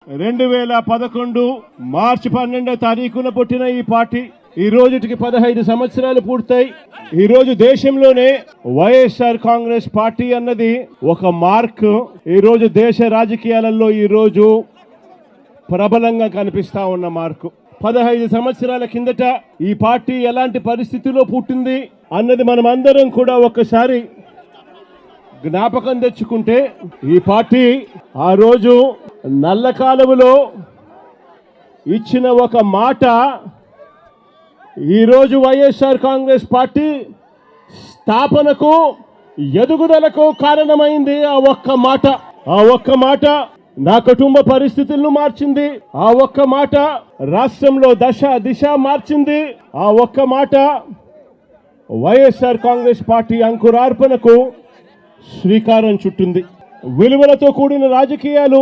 2011 మార్చి 12వ తారీఖున పుట్టిన ఈ పార్టీ ఈ రోజుకి 15 సంవత్సరాలు పూర్తయి ఈ రోజు దేశంలోనే వైఎస్ఆర్ కాంగ్రెస్ పార్టీ అన్నది ఒక మార్క్ ఈ రోజు దేశ రాజకీయాలలో ఈ రోజు ప్రబలంగా కనిపిస్తా ఉన్న మార్కు 15 సంవత్సరాల కిందట ఈ పార్టీ ఎలాంటి పరిస్థితిలో పుట్టింది అన్నది మనమందరం కూడా ఒక్కసారి జ్ఞాపకం తెచ్చుకుంటే ఈ పార్టీ ఆ రోజు నల్ల కాలువలో ఇచ్చిన ఒక మాట ఈ రోజు వైఎస్ఆర్ కాంగ్రెస్ పార్టీ స్థాపనకు ఎదుగుదలకు కారణమైంది ఆ ఒక్క మాట నా కుటుంబ పరిస్థితులను మార్చింది ఆ ఒక్క మాట రాష్ట్రంలో దిశ మార్చింది ఆ ఒక్క మాట వైఎస్ఆర్ కాంగ్రెస్ పార్టీ అంకురార్పణకు శ్రీకారం చుట్టింది విలువలతో కూడిన రాజకీయాలు